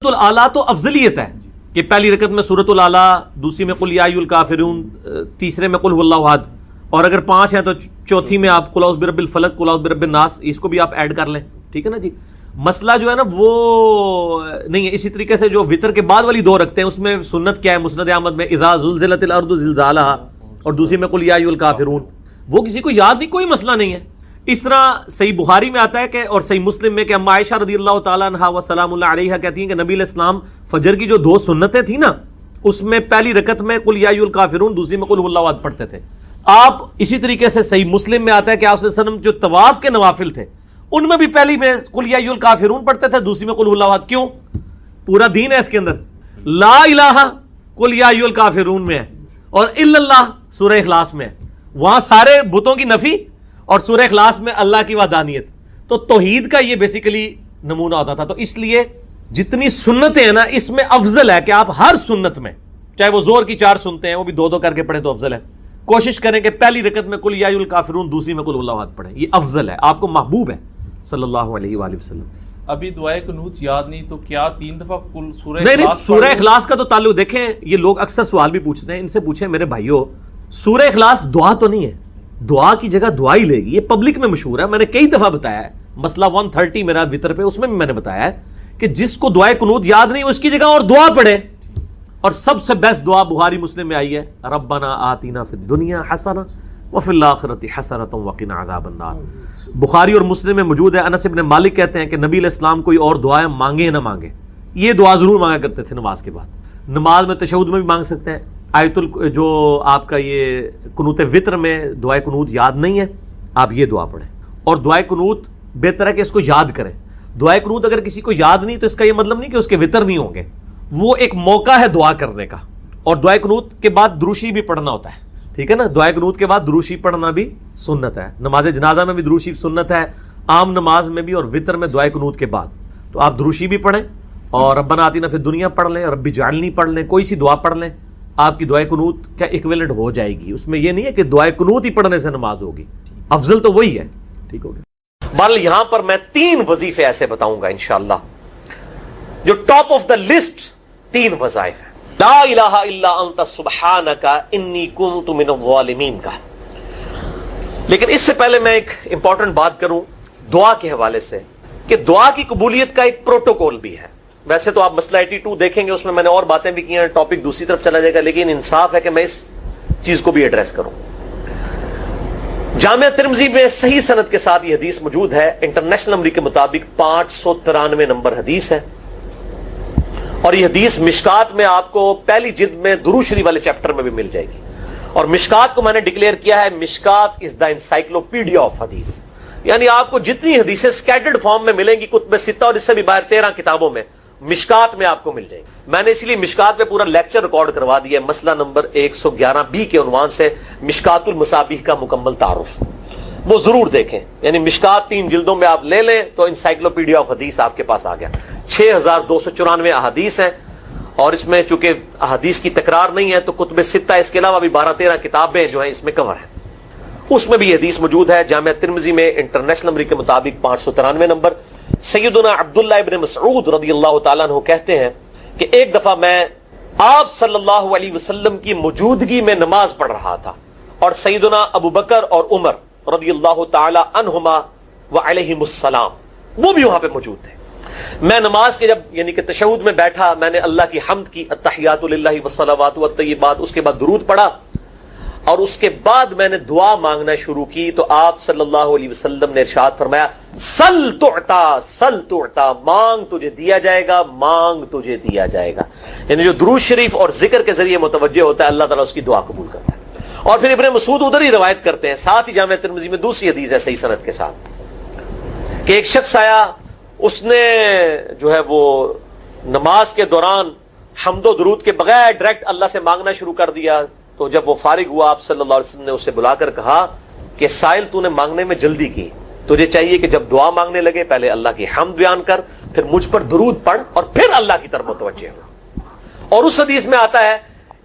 الاعلیٰ تو افضلیت ہے کہ پہلی رکعت میں سورۃ الاعلیٰ، دوسری میں قل یا ایھا الکافرون، تیسرے میں قل ھو اللہ احد، اور اگر 5 ہیں تو چوتھی میں آپ قل اعوذ برب الفلق، قل اعوذ برب الناس، اس کو بھی آپ ایڈ کر لیں، ٹھیک ہے نا جی۔ مسئلہ جو ہے نا وہ نہیں ہے۔ اسی طریقے سے جو وطر کے بعد والی 2 رکھتے ہیں اس میں سنت کیا ہے؟ مسند احمد میں اذا زلزلت الارض زلزالھا، اور دوسری میں قل یا ایھا الکافرون، وہ کسی کو یاد نہیں، کوئی مسئلہ نہیں ہے۔ اس طرح صحیح بخاری میں آتا ہے کہ اور صحیح مسلم میں کہ اما عائشہ رضی اللہ تعالیٰ عنہا و سلام اللہ علیہا کہتی ہیں کہ نبی علیہ السلام فجر کی جو 2 سنتیں تھیں نا، اس میں پہلی رکعت میں قل یا ایھا الکافرون، دوسری میں قل ھو اللہ احد پڑھتے تھے آپ۔ اسی طریقے سے صحیح مسلم میں آتا ہے کہ آپ صلی اللہ علیہ وسلم جو طواف کے نوافل تھے ان میں بھی پہلی میں قل یا ایھا الکافرون پڑھتے تھے، دوسری میں قل ھو اللہ احد۔ کیوں؟ پورا دین ہے اس کے اندر، لا الہ قل یا ایھا الکافرون میں ہے، اور الا اللہ سورہ اخلاص میں ہے، وہاں سارے بتوں کی نفی اور سورہ اخلاص میں اللہ کی وحدانیت۔ تو توحید کا یہ بیسیکلی نمونہ ہوتا تھا۔ تو اس لیے جتنی سنتیں ہیں نا، اس میں افضل ہے کہ آپ ہر سنت میں، چاہے وہ زور کی 4 سنتے ہیں وہ بھی 2 کر کے پڑھیں تو افضل ہے۔ کوشش کریں کہ پہلی رکعت میں قل یا ایھا الکافرون، دوسری میں قل ھو اللہ احد پڑھیں، یہ افضل ہے، آپ کو محبوب ہے صلی اللہ علیہ وآلہ وسلم۔ ابھی دعائے قنوت یاد نہیں تو کیا 3 دفعہ کل سورہ نہیں اخلاص سورہ اخلاص کا تو تعلق دیکھیں، یہ لوگ اکثر سوال بھی پوچھتے ہیں، ان سے پوچھیں میرے بھائیو، سورہ اخلاص دعا تو نہیں ہے، دعا کی جگہ دعا ہی لے گی، یہ پبلک میں مشہور ہے، میں نے کئی دفعہ بتایا ہے، مسئلہ 130 میرا وطر پہ، اس میں بھی میں نے بتایا ہے کہ جس کو دعائے قنوت یاد نہیں اس کی جگہ اور دعا پڑھے۔ اور سب سے بیسٹ دعا بخاری مسلم میں آئی ہے، ربنا آتنا فی الدنیا حسنہ وفی الآخرۃ حسنۃ وقنا عذاب النار۔ بخاری اور مسلم میں موجود ہے، انس بن مالک کہتے ہیں کہ نبی علیہ السلام کوئی اور دعائیں مانگے نہ مانگے، یہ دعا ضرور مانگا کرتے تھے نماز کے بعد۔ نماز میں تشہد میں بھی مانگ سکتے ہیں، جو آپ کا یہ قنوت وطر میں دعائے قنوت یاد نہیں ہے، آپ یہ دعا پڑھیں۔ اور دعائے قنوت بہتر ہے کہ اس کو یاد کریں۔ دعائے قنوت اگر کسی کو یاد نہیں تو اس کا یہ مطلب نہیں کہ اس کے وطر نہیں ہوں گے، وہ ایک موقع ہے دعا کرنے کا۔ اور دعائے قنوت کے بعد دروشی بھی پڑھنا ہوتا ہے، ٹھیک ہے نا، دعائے قنوت کے بعد دروشی پڑھنا بھی سنت ہے۔ نماز جنازہ میں بھی دروشی سنت ہے، عام نماز میں بھی، اور وطر میں دعائے قنوت کے بعد تو آپ دروشی بھی پڑھیں، اور ربنا آتنا فی الدنیا پڑھ لیں، رب اجعلنی پڑھ لیں، کوئی سی دعا پڑھ لیں، آپ کی دعائے قنوت کا ایکویلنٹ ہو جائے گی۔ اس میں یہ نہیں ہے کہ دعائے قنوت ہی پڑھنے سے نماز ہوگی، افضل تو وہی ہے، ٹھیک ہو گیا۔ بل یہاں پر میں 3 وظیفے ایسے بتاؤں گا انشاءاللہ جو ٹاپ آف دا لسٹ 3 وظائف ہیں۔ لا الہ الا انت سبحانک انی کنت من الظالمین کا۔ لیکن اس سے پہلے میں ایک امپورٹنٹ بات کروں دعا کے حوالے سے، کہ دعا کی قبولیت کا ایک پروٹوکول بھی ہے۔ ویسے تو آپ مسئلہ 82 دیکھیں گے، اس میں نے اور باتیں بھی کی ہیں، ٹاپک دوسری طرف چلا جائے گا، لیکن انصاف ہے کہ میں اس چیز کو بھی ایڈریس کروں۔ جامعہ ترمذی میں صحیح سند کے ساتھ یہ حدیث موجود ہے، انٹرنیشنل نمبر کے مطابق 593 نمبر حدیث ہے، اور یہ حدیث مشکات میں آپ کو پہلی جلد میں درود شریف والے چیپٹر میں بھی مل جائے گی۔ اور مشکات کو میں نے ڈکلیئر کیا ہے، مشکات از دا انسائکلوپیڈیا آف حدیث، یعنی آپ کو جتنی حدیثیں اسکیٹرڈ فارم میں ملیں گی کتب 6 اور اس سے بھی باہر 13 کتابوں میں، مشکات میں آپ کو مل جائے گی۔ میں نے اسی لیے مشکات پہ پورا لیکچر ریکارڈ کروا دیا ہے، مسئلہ نمبر 111B کے عنوان سے مشکات المصابیح کا مکمل تعارف، وہ ضرور دیکھیں۔ یعنی مشکات 3 جلدوں میں آپ لے لیں تو انسائکلوپیڈیا آف حدیث آپ کے پاس آ گیا۔ 6294 احادیث ہیں، اور اس میں چونکہ احادیث کی تکرار نہیں ہے تو کتب 6 اس کے علاوہ بھی 12-13 کتابیں جو ہیں اس میں کور ہیں، اس میں بھی یہ حدیث موجود ہے۔ جامعہ ترمذی میں انٹرنیشنل نمبر کے مطابق 593 نمبر۔ سیدنا عبداللہ ابن مسعود رضی اللہ تعالیٰ عنہ کہتے ہیں کہ ایک دفعہ میں آپ صلی اللہ علیہ وسلم کی موجودگی میں نماز پڑھ رہا تھا، اور سیدنا ابو بکر اور عمر رضی اللہ تعالی عنہما وعلیہم السلام وہ بھی وہاں پہ موجود تھے۔ میں نماز کے جب یعنی کہ تشہد میں بیٹھا، میں نے اللہ کی حمد کی، التحیات للہ والصلوات والطیبات، اس کے بعد درود پڑھا، اور اس کے بعد میں نے دعا مانگنا شروع کی تو آپ صلی اللہ علیہ وسلم نے ارشاد فرمایا، سل تعطا سل تعطا، مانگ تجھے دیا جائے گا، مانگ تجھے دیا جائے گا۔ یعنی جو درود شریف اور ذکر کے ذریعے متوجہ ہوتا ہے، اللہ تعالیٰ اس کی دعا قبول کرتا ہے۔ اور پھر ابن مسعود ادھر ہی روایت کرتے ہیں، ساتھ ہی جامعہ ترمذی میں دوسری حدیث ہے صحیح سند کے ساتھ، کہ ایک شخص آیا، اس نے جو ہے وہ نماز کے دوران حمد و درود کے بغیر ڈائریکٹ اللہ سے مانگنا شروع کر دیا۔ تو جب وہ فارغ ہوا، آپ صلی اللہ علیہ وسلم نے اسے بلا کر کہا کہ سائل تو نے مانگنے میں جلدی کی، تجھے چاہیے کہ جب دعا مانگنے لگے پہلے اللہ کی حمد بیان کر، پھر مجھ پر درود پڑھ، اور پھر اللہ کی طرف متوجہ ہو۔ اور اس حدیث میں آتا ہے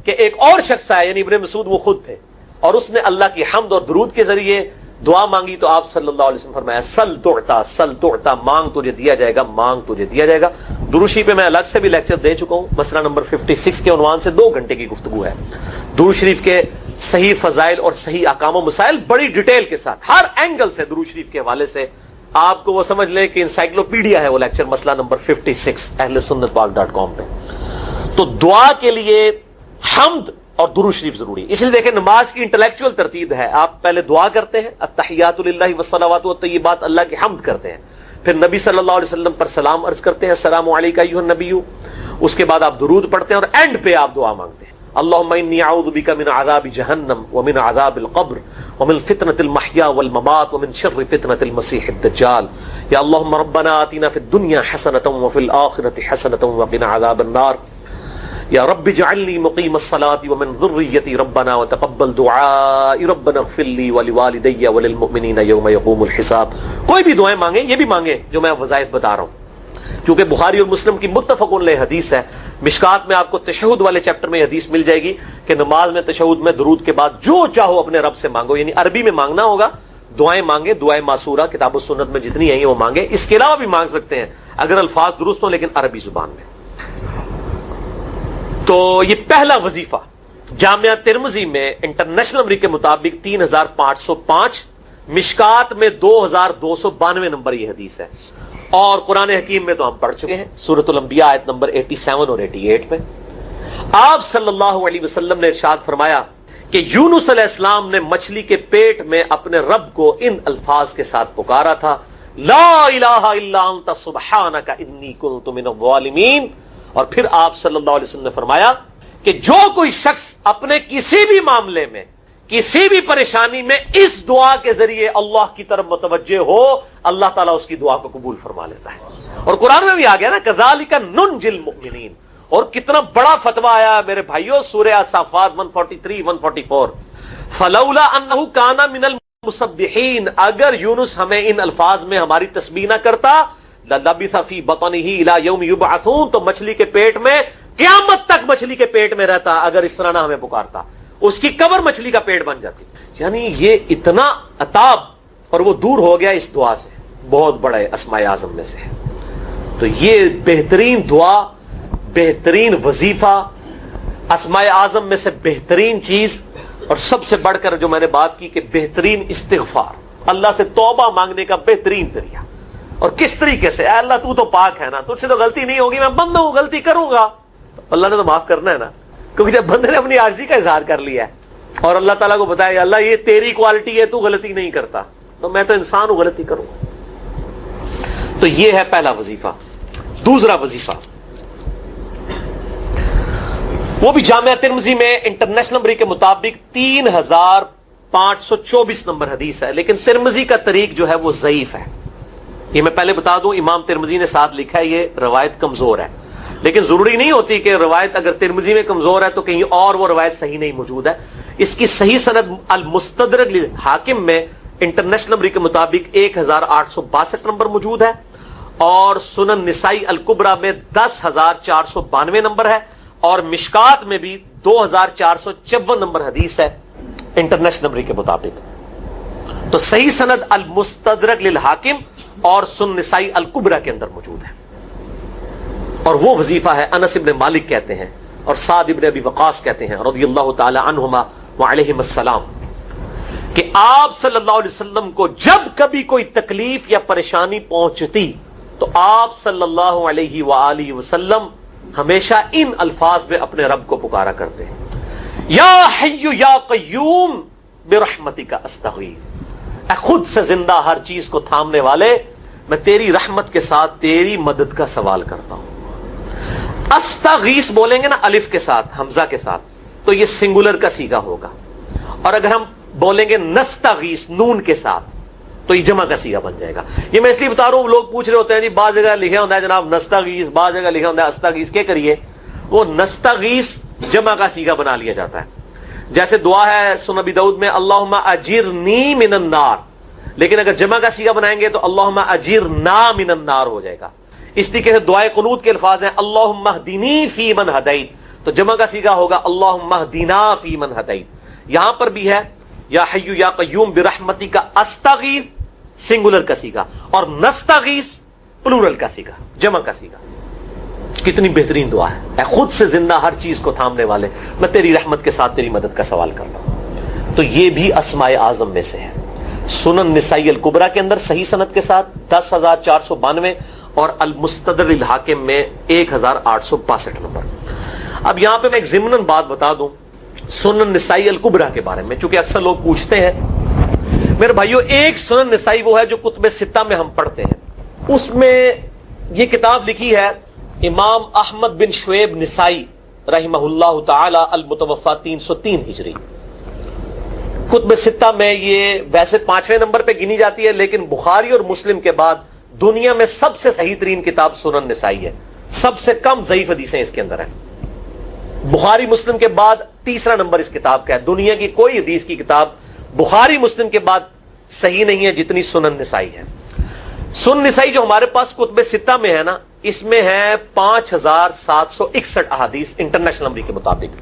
کہ ایک اور شخص آیا، یعنی ابن مسعود وہ خود تھے، اور اس نے اللہ کی حمد اور درود کے ذریعے دعا مانگی تو آپ صلی اللہ علیہ وسلم فرمایا، سل تعطا سل تعطا، مانگ تجھے دیا جائے گا، مانگ تجھے دیا جائے گا۔ درود شریف پہ میں الگ سے بھی لیکچر دے چکا ہوں، مسئلہ نمبر 56 کے عنوان سے 2 گھنٹے کی گفتگو ہے۔ درود شریف کے صحیح فضائل اور صحیح احکام و مسائل بڑی ڈیٹیل کے ساتھ ہر اینگل سے درود شریف کے حوالے سے آپ کو وہ سمجھ لیں کہ انسائکلوپیڈیا ہے وہ لیکچر، مسئلہ نمبر 56 اہل سنت پاک .com پہ۔ تو دعا کے لیے حمد اور درود شریف ضروری، اس لیے دیکھیں نماز کی انٹلیکچوئل ترتیب ہے، آپ پہلے دعا کرتے ہیں التحیات للہ والصلوات والطیبات، اللہ کی حمد کرتے ہیں، پھر نبی صلی اللہ علیہ وسلم پر سلام عرض کرتے ہیں السلام علیکہ ایھا النبی، اس کے بعد آپ درود پڑھتے ہیں اور اینڈ پہ آپ دعا مانگتے ہیں اللہم انی اعوذ بک من عذاب جہنم ومن عذاب القبر ومن فتنة المحیا والممات ومن شر فتنة المسیح الدجال، یا اللہم ربنا آتنا فی الدنیا حسنة وفی الآخرة حسنة وقنا عذاب النار، یا رب اجعلنی مقیم الصلاة ومن ذریتی ربنا وتقبل دعائی ربنا اغفر لی ولوالدی وللمؤمنین یوم یقوم الحساب۔ کوئی بھی دعائیں مانگیں، یہ بھی مانگیں جو میں وظائف بتا رہا ہوں، کیونکہ بخاری اور مسلم کی متفق علیہ حدیث ہے۔ مشکات میں آپ کو تشہد والے چیپٹر میں حدیث مل جائے گی کہ نماز میں تشہد میں درود کے بعد جو چاہو اپنے رب سے مانگو، یعنی عربی میں مانگنا ہوگا، دعائیں مانگیں، دعائیں معصورہ کتاب السنت میں جتنی ہیں وہ مانگیں، اس کے علاوہ بھی مانگ سکتے ہیں اگر الفاظ درست ہوں لیکن عربی زبان میں۔ تو یہ پہلا وظیفہ جامعہ ترمذی میں انٹرنیشنل نمبر کے مطابق 3505، مشکات میں 2292 نمبر یہ حدیث ہے، اور قرآن حکیم میں تو ہم پڑھ چکے ہیں سورۃ الانبیاء آیت نمبر 87 اور 88 میں۔ آپ صلی اللہ علیہ وسلم نے ارشاد فرمایا کہ یونس علیہ السلام نے مچھلی کے پیٹ میں اپنے رب کو ان الفاظ کے ساتھ پکارا تھا لا الہ الا انت سبحانک انی کنت من الظالمین، اور پھر آپ صلی اللہ علیہ وسلم نے فرمایا کہ جو کوئی شخص اپنے کسی بھی معاملے میں کسی بھی پریشانی میں اس دعا کے ذریعے اللہ کی طرف متوجہ ہو، اللہ تعالیٰ اس کی دعا کو قبول فرما لیتا ہے۔ اور قرآن میں بھی آ گیا نا کذالک ننجی المؤمنین، اور کتنا بڑا فتویٰ آیا میرے بھائیوں سورہ الصافات 143 144، فلولا انہ کان من المسبحین، اگر یونس ہمیں ان الفاظ میں ہماری تسبیح نہ کرتا للبث فی بطنہ الی یوم یبعثون، تو مچھلی کے پیٹ میں قیامت تک مچھلی کے پیٹ میں رہتا اگر اس طرح نہ ہمیں پکارتا، اس کی قبر مچھلی کا پیٹ بن جاتی۔ یعنی یہ اتنا عطاب، اور وہ دور ہو گیا اس دعا سے، بہت بڑے اسماء اعظم میں سے ہے۔ تو یہ بہترین دعا، بہترین وظیفہ، اسماء اعظم میں سے بہترین چیز، اور سب سے بڑھ کر جو میں نے بات کی کہ بہترین استغفار، اللہ سے توبہ مانگنے کا بہترین ذریعہ۔ اور کس طریقے سے، اے اللہ تو پاک ہے نا، تجھ سے تو غلطی نہیں ہوگی، میں بندہ ہوں غلطی کروں گا، تو اللہ نے تو معاف کرنا ہے نا، کیونکہ جب بندے نے اپنی عاجزی کا اظہار کر لیا ہے اور اللہ تعالیٰ کو بتایا اللہ یہ تیری کوالٹی ہے، تو غلطی نہیں کرتا، تو میں تو انسان ہوں غلطی کروں۔ تو یہ ہے پہلا وظیفہ۔ دوسرا وظیفہ وہ بھی جامعہ ترمذی میں انٹرنیشنل نمبر کے مطابق 3524 نمبر حدیث ہے، لیکن ترمذی کا طریق جو ہے وہ ضعیف ہے۔ یہ میں پہلے بتا دوں، امام ترمذی نے ساتھ لکھا ہے یہ روایت کمزور ہے، لیکن ضروری نہیں ہوتی کہ روایت اگر ترمذی میں کمزور ہے تو کہیں اور وہ روایت صحیح نہیں موجود ہے۔ اس کی صحیح سند المستدرک للحاکم میں انٹرنیشنل نمبر کے مطابق 1862 نمبر موجود ہے، اور سنن نسائی الکبریٰ میں 10492 نمبر ہے، اور مشکات میں بھی 2454 نمبر حدیث ہے انٹرنیشنل نمبر کے مطابق۔ تو صحیح سند المستدرک للحاکم اور سنن نسائی الکبریٰ کے اندر موجود ہے، اور وہ وظیفہ ہے انس ابن مالک کہتے ہیں اور سعد ابن ابی وقاص کہتے ہیں رضی اللہ تعالی عنہما وعلیہم السلام کہ آپ صلی اللہ علیہ وسلم کو جب کبھی کوئی تکلیف یا پریشانی پہنچتی تو آپ صلی اللہ علیہ وآلہ وسلم ہمیشہ ان الفاظ میں اپنے رب کو پکارا کرتے ہیں یا حی یا قیوم برحمتک استغیث، اے خود سے زندہ ہر چیز کو تھامنے والے، میں تیری رحمت کے ساتھ تیری مدد کا سوال کرتا ہوں۔ استغیث بولیں گے نا الف کے ساتھ حمزہ کے ساتھ تو یہ سنگولر کا صیغہ ہوگا، اور اگر ہم بولیں گے نستغیث نون کے ساتھ تو یہ جمع کا صیغہ بن جائے گا۔ یہ میں اس لیے بتا رہا ہوں، لوگ پوچھ رہے ہوتے ہیں جی بعض جگہ لکھا ہوتا ہے جناب نستغیث، بعض جگہ لکھا ہوتا ہے استغیث، کیا کریے؟ وہ نستغیث جمع کا صیغہ بنا لیا جاتا ہے، جیسے دعا ہے سنن ابی داؤد میں اللہم اجرنی من النار، لیکن اگر جمع کا صیغہ بنائیں گے تو اللہم اجرنا من النار ہو جائے گا۔ اس طریقے سے دعائے قنوت کے الفاظ ہیں اللہم اہدنی فی من ہدیت، تو جمع کا صیغہ ہوگا اللہم اہدنا فی من ہدیت۔ یہاں پر بھی ہے یا حی یا قیوم برحمتک استغیث سنگولر کا صیغہ، اور نستغیث پلورل کا صیغہ، جمع کا صیغہ۔ کتنی بہترین دعا ہے. اے خود سے زندہ ہر چیز کو تھامنے والے، میں تیری رحمت کے ساتھ تیری مدد کا سوال کرتا ہوں. تو یہ بھی اسماء اعظم میں سے ہے. سنن نسائی الکبریٰ کے اندر صحیح سند کے ساتھ 10,492 اور المستدرک للحاکم میں 1,862 نمبر. اب یہاں پہ میں ایک ضمناً بات بتا دوں سنن نسائی الکبریٰ کے بارے میں، چونکہ اکثر لوگ پوچھتے ہیں. میرے بھائیو، ایک سنن نسائی وہ ہے جو کتب ستہ میں ہم پڑھتے ہیں. اس میں یہ کتاب لکھی ہے امام احمد بن شعیب نسائی رحمہ اللہ تعالی المتوفی 303 ہجری. کتب ستہ میں یہ ویسے 5ویں نمبر پہ گنی جاتی ہے، لیکن بخاری اور مسلم کے بعد دنیا میں سب سے صحیح ترین کتاب سنن نسائی ہے. سب سے کم ضعیف حدیثیں اس کے اندر ہیں. بخاری مسلم کے بعد تیسرا نمبر اس کتاب کا ہے. دنیا کی کوئی حدیث کی کتاب بخاری مسلم کے بعد صحیح نہیں ہے جتنی سنن نسائی ہے. سنن نسائی جو ہمارے پاس کتب ستہ میں ہے نا، اس میں ہے 5,761 احادیث انٹرنیشنل نمبر کے مطابق.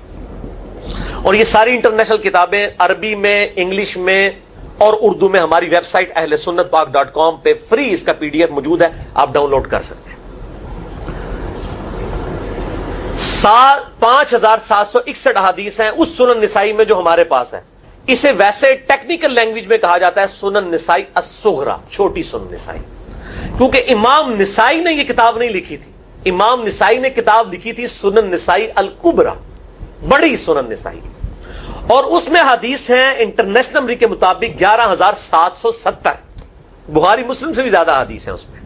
اور یہ ساری انٹرنیشنل کتابیں عربی میں، انگلش میں اور اردو میں ہماری ویب سائٹ اہلسنتپاک.com پہ فری اس کا PDF موجود ہے، آپ ڈاؤن لوڈ کر سکتے ہیں. 5,761 احادیث ہیں اس سنن نسائی میں جو ہمارے پاس ہے. اسے ویسے ٹیکنیکل لینگویج میں کہا جاتا ہے سنن نسائی الصغریٰ، چھوٹی سنن نسائی، کیونکہ امام نسائی نے یہ کتاب نہیں لکھی تھی. امام نسائی نے کتاب لکھی تھی سنن نسائی الکبریٰ، بڑی سنن نسائی، اور اس میں حدیث ہیں انٹرنیشنل نمبر کے مطابق 11,770. بخاری مسلم سے بھی زیادہ حدیث ہیں اس میں.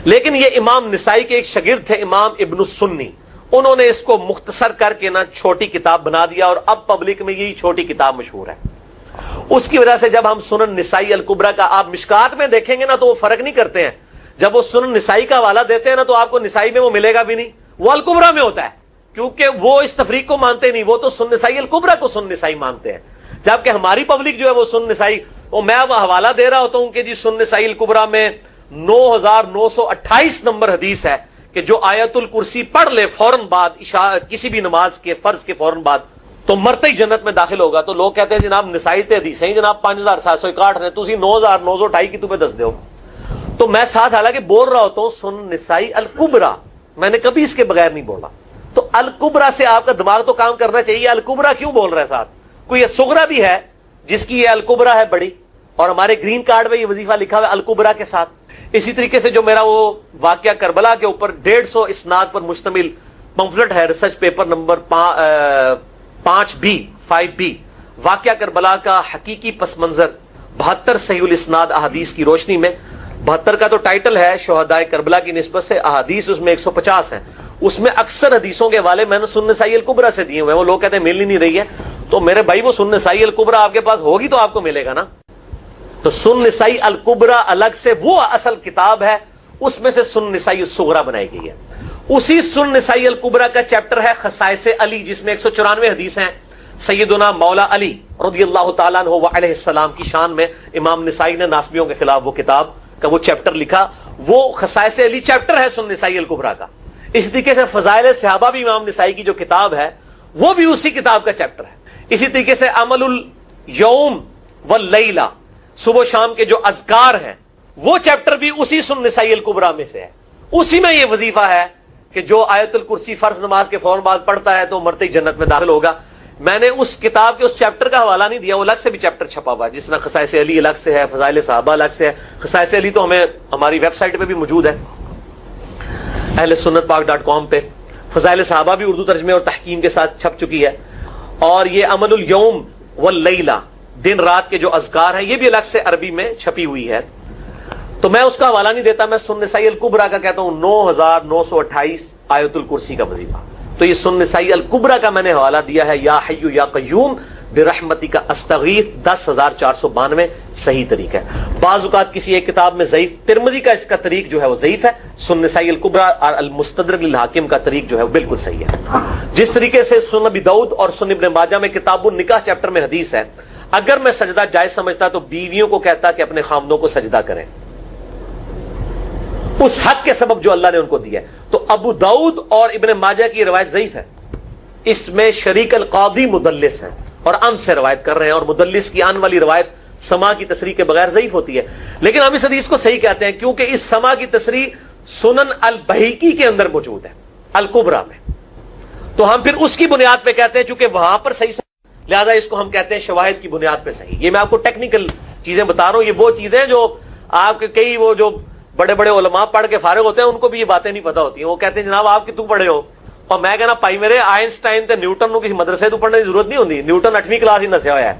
لیکن یہ امام نسائی کے ایک شاگرد تھے امام ابن السنی، انہوں نے اس کو مختصر کر کے نا چھوٹی کتاب بنا دیا، اور اب پبلک میں یہی چھوٹی کتاب مشہور ہے. اس کی وجہ سے جب ہم سنن نسائی الکبریٰ کا آپ مشکات میں دیکھیں گے نا تو وہ فرق نہیں کرتے ہیں. جب وہ سنن نسائی کا حوالہ دیتے ہیں نا تو آپ کو نسائی میں وہ ملے گا بھی نہیں، وہ الکبریٰ میں ہوتا ہے، کیونکہ وہ اس تفریق کو مانتے نہیں. وہ تو سنن نسائی الکبریٰ کو سنن نسائی مانتے ہیں، جبکہ ہماری پبلک جو ہے وہ سنن نسائی، وہ میں وہ حوالہ دے رہا ہوتا ہوں کہ جی سنن نسائی الکبریٰ میں 9,928 نمبر حدیث ہے کہ جو آیت الکرسی پڑھ لے فوراً بعد کسی بھی نماز کے فرض کے فوراً بعد تو مرتے ہی جنت میں داخل ہوگا. تو لوگ کہتے ہیں جناب نسائی تے حدیث ہیں جناب 5,761 نے، تسی 9,928 کی تمہیں دس دیو. تو میں ساتھ حالانکہ بول رہا ہوتا ہوں سنن نسائی الکبریٰ، میں نے کبھی اس کے بغیر نہیں بولا. تو الکبریٰ سے آپ کا دماغ تو کام کرنا چاہیے. الکبریٰ کیوں بول رہا ہے ساتھ؟ کوئی صغریٰ بھی ہے جس کی یہ الکبریٰ ہے بڑی، اور ہمارے گرین کارڈ میں یہ وظیفہ لکھا ہوا ہے الکبریٰ کے ساتھ. اسی طریقے سے جو میرا وہ واقعہ کربلا کے اوپر 150 اسناد پر مشتمل پمفلٹ ہے، ریسرچ پیپر نمبر 5B واقعہ کربلا کا حقیقی پس منظر 72 صحیح الاسناد احادیث کی روشنی میں. 72 کا تو ٹائٹل ہے شہدائے کربلا کی نسبت سے، احادیث اس میں 150 ہیں. اس میں اکثر حدیثوں کے حوالے میں نے سنن نسائی الکبریٰ سے دیے ہوئے ہیں. وہ لوگ کہتے ہیں مل ہی نہیں رہی ہے. تو میرے بھائی وہ سنن نسائی الکبریٰ آپ کے پاس ہوگی تو آپ کو ملے گا نا. تو سنن نسائی الکبریٰ الگ سے وہ اصل کتاب ہے، اس میں سے سنن نسائی الصغریٰ بنائی گئی ہے. اسی سنن نسائی الکبریٰ کا چیپٹر ہے خصائص علی، جس میں 194 حدیث ہیں. سیدنا مولا علی رضی اللہ تعالیٰ عنہ علیہ السلام کی شان میں امام نسائی نے ناسبیوں کے خلاف وہ کتاب کا وہ چیپٹر لکھا. وہ خصائص علی چیپٹر ہے سنن نسائی الکبریٰ کا. اسی طریقے سے فضائل صحابہ بھی امام نسائی کی جو کتاب ہے وہ بھی اسی کتاب کا چیپٹر ہے. اسی طریقے سے عمل الیوم واللیلہ، صبح و شام کے جو اذکار ہیں، وہ چیپٹر بھی اسی سنن نسائی الکبریٰ میں سے ہے. اسی میں یہ وظیفہ ہے کہ جو آیت الکرسی فرض نماز کے فوراً بعد پڑھتا ہے تو مرتے ہی جنت میں داخل ہوگا. میں نے اس کتاب کے اس چیپٹر کا حوالہ نہیں دیا، وہ الگ سے بھی چیپٹر چھپا ہوا ہے، جس طرح خصائص علی الگ سے ہے، فضائل صحابہ الگ سے ہے. خصائص علی تو ہمیں ہماری ویب سائٹ پہ بھی موجود ہے اہلسنتپاک.com پہ. فضائل صحابہ بھی اردو ترجمے اور تحکیم کے ساتھ چھپ چکی ہے. اور یہ عمل الیوم واللیلہ، دن رات کے جو اذکار ہیں، یہ بھی الگ سے عربی میں چھپی ہوئی ہے. تو میں اس کا حوالہ نہیں دیتا، میں سنن نسائی الکبریٰ کا کہتا ہوں 9,928 آیت الکرسی کا وظیفہ. تو یہ سنن نسائی الکبریٰ کا میں نے حوالہ دیا ہے یا حی یا قیوم برحمتک استغیث 10,492 صحیح طریقہ ہے. بعض اوقات کسی ایک کتاب میں ضعیف، ترمذی کا اس کا طریق جو ہے وہ ضعیف ہے. سنن نسائی الکبریٰ اور المستدرک للحاکم کا طریق جو ہے وہ بالکل صحیح ہے. جس طریقے سے سنن ابی داؤد اور سنن ابن ماجہ میں کتاب النکاح چیپٹر میں حدیث ہے، اگر میں سجدہ جائز سمجھتا تو بیویوں کو کہتا کہ اپنے خامدوں کو سجدہ کریں اس حق کے سبب جو اللہ نے ان کو دیا ہے. تو ابو داؤد اور ابن ماجہ کی روایت ضعیف ہے. اس میں شریک القاضی مدلس ہیں اور ان سے روایت کر رہے ہیں، اور مدلس کی ان والی روایت سما کی تصریح کے بغیر ضعیف ہوتی ہے. لیکن ہم اس حدیث کو صحیح کہتے ہیں کیونکہ اس سما کی تصریح سنن البہیقی کے اندر موجود ہے. الکبرا میں. تو ہم پھر اس کی بنیاد پہ کہتے ہیں چونکہ وہاں پر صحیح لہذا اس کو ہم کہتے ہیں شواہد کی بنیاد پہ صحیح. یہ میں آپ کو ٹیکنیکل چیزیں بتا رہا ہوں. یہ وہ چیزیں جو آپ کے کئی وہ جو بڑے بڑے علماء پڑھ کے فارغ ہوتے ہیں ان کو بھی یہ باتیں نہیں پتا ہوتی ہیں. وہ کہتے ہیں جناب آپ کتوں پڑھے ہو, اور میں کہنا بھائی میرے آئنسٹائن تے نیوٹن کو کسی مدرسے تو پڑھنے کی ضرورت نہیں ہوتی. نیوٹن 8ویں کلاس ہی نسیا ہوا ہے.